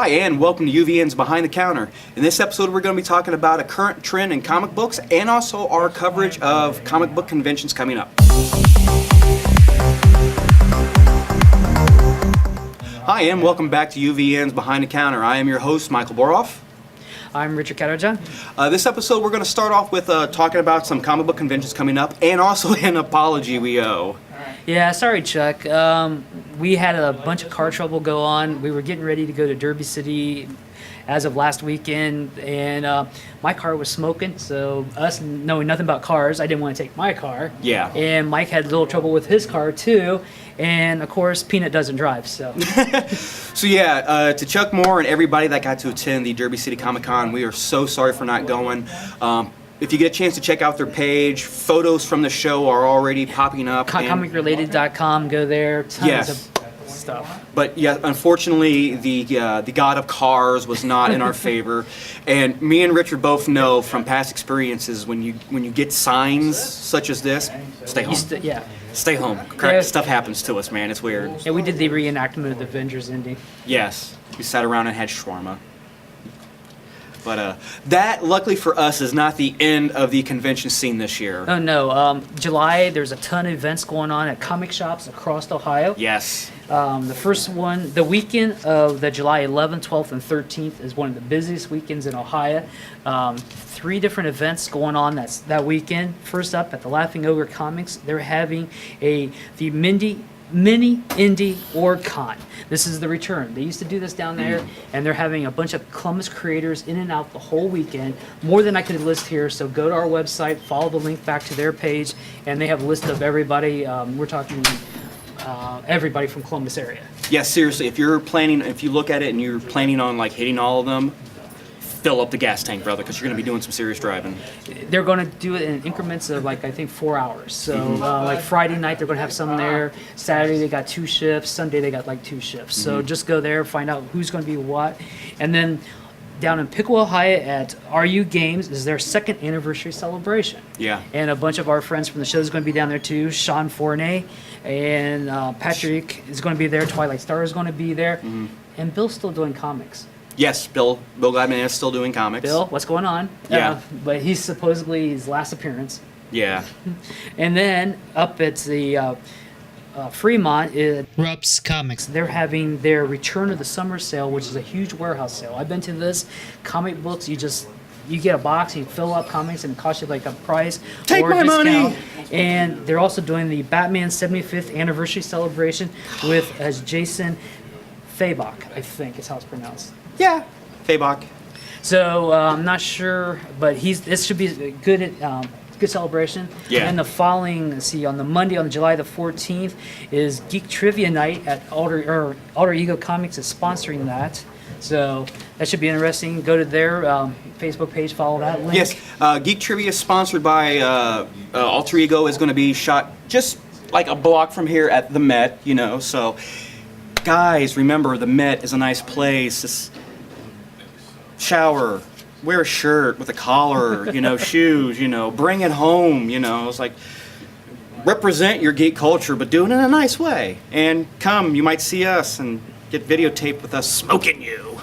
Hi, and welcome to UVN's Behind the Counter. In this episode, we're going to be talking about a current trend in comic books and also our coverage of comic book conventions coming up. Hi, and welcome back to UVN's Behind the Counter. I am your host, Michael Boroff. I'm Richard Ketterjan. This episode, we're going to start off with talking about some comic book conventions coming up and also an apology we owe. Yeah, sorry, Chuck. We had a bunch of car trouble go on. We were getting ready to go to Derby City as of last weekend, and my car was smoking, so us knowing nothing about cars, I didn't want to take my car. Yeah. And Mike had a little trouble with his car, too, and, of course, Peanut doesn't drive, so. So, yeah, to Chuck Moore and everybody that got to attend the Derby City Comic Con, we are so sorry for not going. If you get a chance to check out their page, photos from the show are already popping up. Comicrelated.com, go there, tons of stuff. But yeah, unfortunately, the god of cars was not in our favor, and me and Richard both know from past experiences when you get signs such as this, stay home. Stay home. Correct. Stuff happens to us, man. It's weird. Yeah, we did the reenactment of the Avengers ending. Yes, we sat around and had shawarma. But that, luckily for us, is not the end of the convention scene this year. Oh, no. July, there's a ton of events going on at comic shops across Ohio. Yes. The first one, the weekend of the July 11th, 12th, and 13th is one of the busiest weekends in Ohio. 3 different events going on that weekend. First up, at the Laughing Ogre Comics, they're having the Mini Indie Org Con. This is the return. They used to do this down there, and they're having a bunch of Columbus creators in and out the whole weekend. More than I could list here, so go to our website, follow the link back to their page, and they have a list of everybody. We're talking everybody from Columbus area. Yeah, seriously, if you look at it and you're planning on like hitting all of them, fill up the gas tank, brother, because you're going to be doing some serious driving. They're going to do it in increments of, like, I think 4 hours. So, like, Friday night, they're going to have some there. Saturday, they got 2 shifts. Sunday, they got, like, 2 shifts. So just go there, find out who's going to be what. And then down in Pickle, Ohio at RU Games is their 2nd anniversary celebration. Yeah. And a bunch of our friends from the show is going to be down there, too. Sean Fournay and Patrick is going to be there. Twilight Star is going to be there. And Bill's still doing comics. Yes, Bill Gladman is still doing comics. Bill, what's going on? Yeah. But he's supposedly his last appearance. Yeah. And then up at the Fremont, Rupp's Comics. They're having their Return of the Summer Sale, which is a huge warehouse sale. I've been to this. Comic books, you get a box, you fill up comics, and it costs you like a price or a discount. Money. And they're also doing the Batman 75th anniversary celebration with as Jason Fabok, I think is how it's pronounced. Yeah, Fabok. So I'm not sure, but this should be a good celebration. Yeah. And the following, on the Monday, on July the 14th, is Geek Trivia Night at Alter Ego Comics is sponsoring that. So that should be interesting. Go to their Facebook page, follow that link. Yes, Geek Trivia is sponsored by Alter Ego. Is going to be shot just like a block from here at the Met, so guys, remember, the Met is a nice place. Just shower, wear a shirt with a collar, shoes, bring it home, it's like represent your geek culture, but do it in a nice way. And come, you might see us and get videotaped with us smoking you.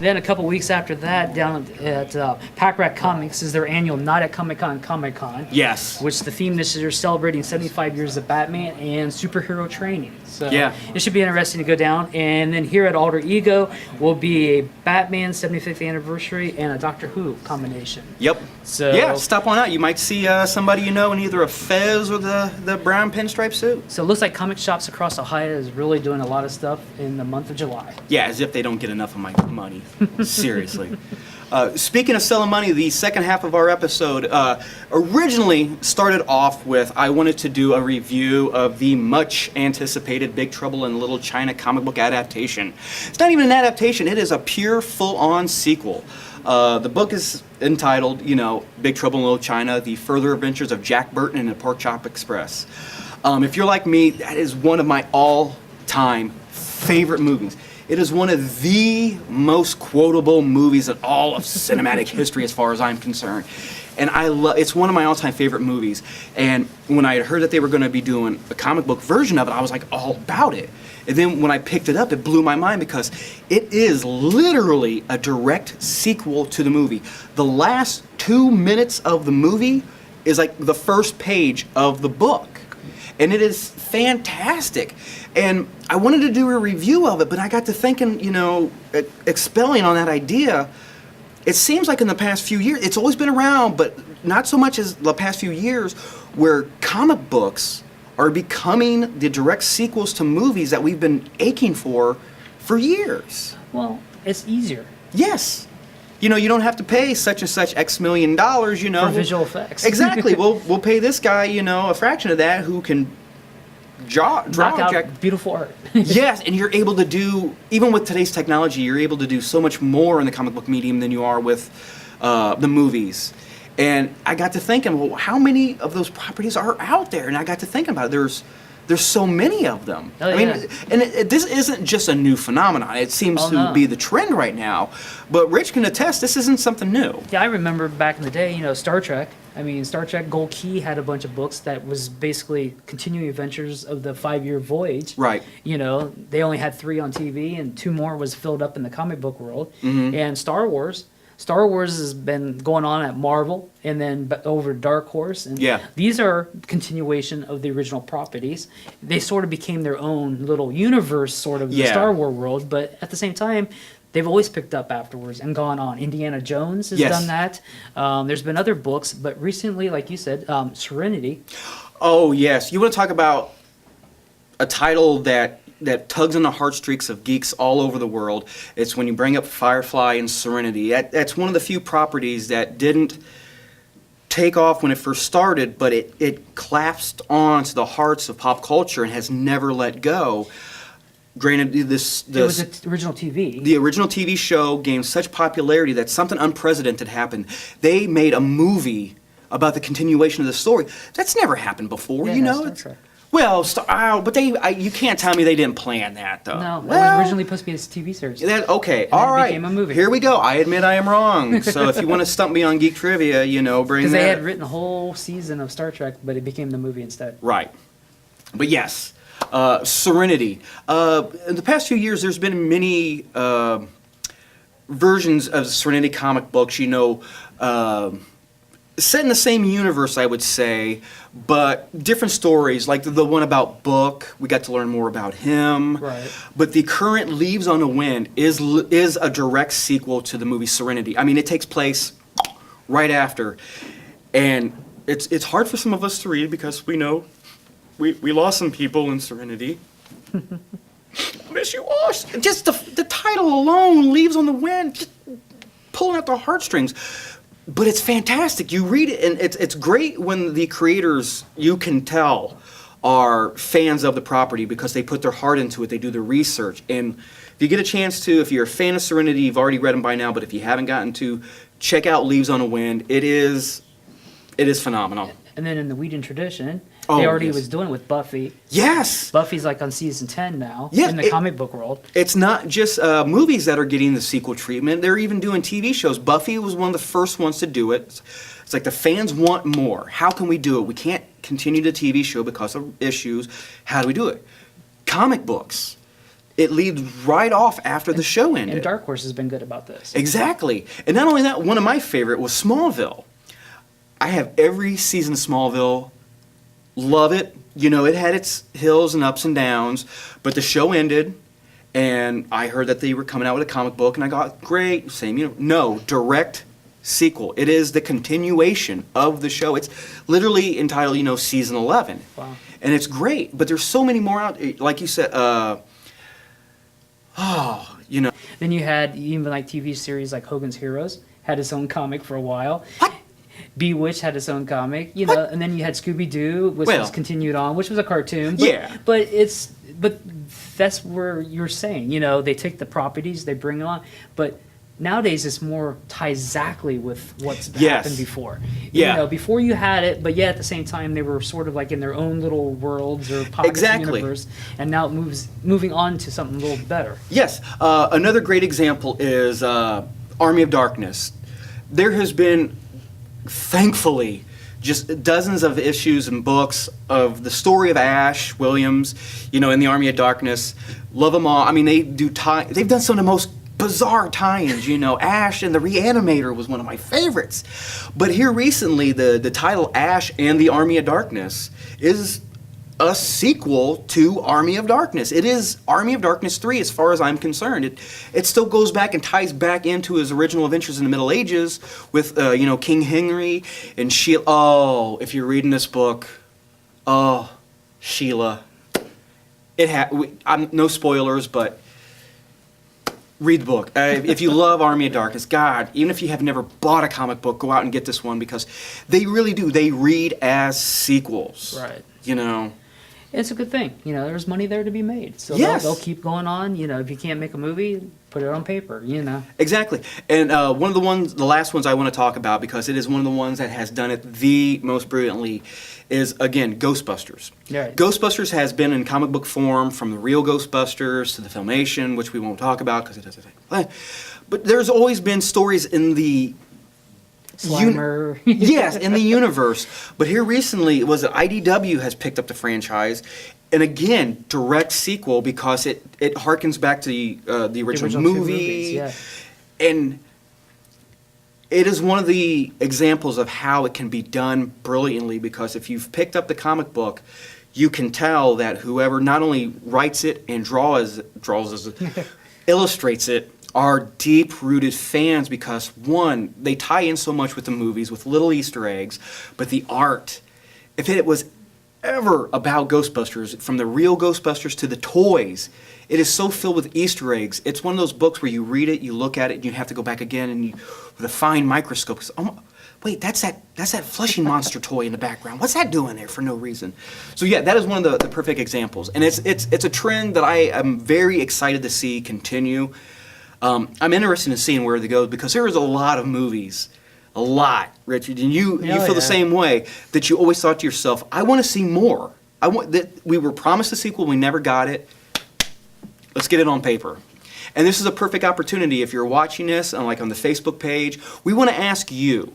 Then a couple weeks after that, down at Pack Rat Comics is their annual Not at Comic Con. Yes. Which the theme this year is celebrating 75 years of Batman and superhero training. So yeah. It should be interesting to go down. And then here at Alter Ego will be a Batman 75th anniversary and a Doctor Who combination. Yep. So yeah, stop on out. You might see somebody in either a fez or the brown pinstripe suit. So it looks like comic shops across Ohio is really doing a lot of stuff in the month of July. Yeah, as if they don't get enough of my money. Seriously. Speaking of selling money, the second half of our episode originally started off with I wanted to do a review of the much anticipated Big Trouble in Little China comic book adaptation. It's not even an adaptation, it is a pure full-on sequel. The book is entitled, Big Trouble in Little China, The Further Adventures of Jack Burton and the Pork Chop Express. If you're like me, that is one of my all-time favorite movies. It is one of the most quotable movies in all of cinematic history as far as I'm concerned. And it's one of my all-time favorite movies. And when I had heard that they were going to be doing a comic book version of it, I was like all about it. And then when I picked it up, it blew my mind because it is literally a direct sequel to the movie. The last 2 minutes of the movie is like the first page of the book. And it is fantastic. And I wanted to do a review of it, but I got to thinking, expelling on that idea. It seems like in the past few years, it's always been around, but not so much as the past few years, where comic books are becoming the direct sequels to movies that we've been aching for years. Well, it's easier. Yes. You don't have to pay such and such X million dollars, For visual effects. Exactly. We'll pay this guy, a fraction of that who can draw Knock out Jack. beautiful art. Yes, and you're able to do, even with today's technology, you're able to do so much more in the comic book medium than you are with the movies. And I got to thinking, well, how many of those properties are out there? And I got to thinking about it. There's so many of them. Oh, I mean, yeah. and this isn't just a new phenomenon. It seems to be the trend right now. But Rich can attest, this isn't something new. Yeah, I remember back in the day, Star Trek. I mean, Star Trek Gold Key had a bunch of books that was basically continuing adventures of the 5-year voyage. Right. They only had 3 on TV, and 2 more was filled up in the comic book world. Mm-hmm. And Star Wars has been going on at Marvel and then over Dark Horse. And Yeah. these are continuation of the original properties. They sort of became their own little universe, sort of, the Yeah. Star Wars world. But at the same time, they've always picked up afterwards and gone on. Indiana Jones has Yes. done that. There's been other books, but recently, like you said, Serenity. Oh, yes. You want to talk about a title that tugs on the heartstrings of geeks all over the world. It's when you bring up Firefly and Serenity. That's one of the few properties that didn't take off when it first started, but it collapsed onto the hearts of pop culture and has never let go. Granted, It was the original TV. the original TV show gained such popularity that something unprecedented happened. They made a movie about the continuation of the story. That's never happened before, Yeah, you that's know? Star Trek. Well, but you can't tell me they didn't plan that, though. No, that Well, was originally supposed to be a TV series. okay, then all it right. became a movie. Here we go. I admit I am wrong. So if you want to stump me on geek trivia, bring Because that. they had written a whole season of Star Trek, but it became the movie instead. Right. But yes, Serenity. In the past few years, there's been many versions of Serenity comic books, set in the same universe, I would say, but different stories. Like the one about Book, we got to learn more about him. Right. But the current Leaves on the Wind is a direct sequel to the movie Serenity. I mean, it takes place right after, and it's hard for some of us to read because we know we lost some people in Serenity. Miss you all. Just the title alone, Leaves on the Wind, just pulling at the heartstrings. But it's fantastic. You read it, and it's great when the creators, you can tell, are fans of the property because they put their heart into it. They do the research. And if you get a chance to, if you're a fan of Serenity, you've already read them by now, but if you haven't gotten to, check out Leaves on the Wind. It is phenomenal. And then in the Whedon tradition, Oh, they already yes. was doing it with Buffy. Yes! Buffy's like on season 10 now Yeah, in the comic book world. It's not just movies that are getting the sequel treatment. They're even doing TV shows. Buffy was one of the first ones to do it. It's like the fans want more. How can we do it? We can't continue the TV show because of issues. How do we do it? Comic books. It leads right off after the show ended. And Dark Horse has been good about this. Exactly. And not only that, one of my favorite was Smallville. I have every season of Smallville. Love it. It had its hills and ups and downs, but the show ended, and I heard that they were coming out with a comic book, and I got, great, same, no, direct sequel. It is the continuation of the show. It's literally entitled, Season 11. Wow. And it's great, but there's so many more out, like you said, Then you had even like TV series like Hogan's Heroes had its own comic for a while. What? Bewitched had its own comic, What? and then you had Scooby Doo, which was continued on, which was a cartoon. But, Yeah. But that's where you're saying, they take the properties, they bring it on, but nowadays it's more ties exactly with what's Yes. happened before. Yeah. Before you had it, but yet at the same time they were sort of like in their own little worlds or pockets Exactly. of universe, and now moving on to something a little better. Yes. Another great example is Army of Darkness. There has been, thankfully, just dozens of issues and books of the story of Ash Williams, in the Army of Darkness. Love them all. I mean, they've done some of the most bizarre tie-ins, Ash and the Reanimator was one of my favorites. But here recently, the title Ash and the Army of Darkness is a sequel to Army of Darkness. It is Army of Darkness 3 as far as I'm concerned. It still goes back and ties back into his original adventures in the Middle Ages with, King Henry and Sheila. Oh, if you're reading this book, Sheila. I'm no spoilers, but read the book. If you love Army of Darkness, God, even if you have never bought a comic book, go out and get this one because they really do. They read as sequels. Right. It's a good thing. There's money there to be made. So yes. they'll keep going on. If you can't make a movie, put it on paper, Exactly. And one of the last ones I want to talk about, because it is one of the ones that has done it the most brilliantly, is, again, Ghostbusters. Right. Ghostbusters has been in comic book form from the real Ghostbusters to the Filmation, which we won't talk about because it doesn't. But there's always been stories in the Slimer. yes, in the universe. But here recently, IDW has picked up the franchise, and again, direct sequel because it harkens back to the original two movie, movies, yeah. And it is one of the examples of how it can be done brilliantly. Because if you've picked up the comic book, you can tell that whoever not only writes it and illustrates it are deep-rooted fans because, one, they tie in so much with the movies with little Easter eggs, but the art, if it was ever about Ghostbusters, from the real Ghostbusters to the toys, it is so filled with Easter eggs. It's one of those books where you read it, you look at it, and you have to go back again and with a fine microscope. Oh, wait, that's that Flushing Monster toy in the background. What's that doing there for no reason? So yeah, that is one of the perfect examples, and it's a trend that I am very excited to see continue. I'm interested in seeing where they go because there is a lot of movies, Richard, and you feel the same way, that you always thought to yourself, I want to see more. I want that we were promised a sequel, we never got it. Let's get it on paper. And this is a perfect opportunity if you're watching this on the Facebook page. We want to ask you,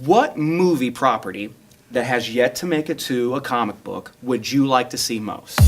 what movie property that has yet to make it to a comic book would you like to see most?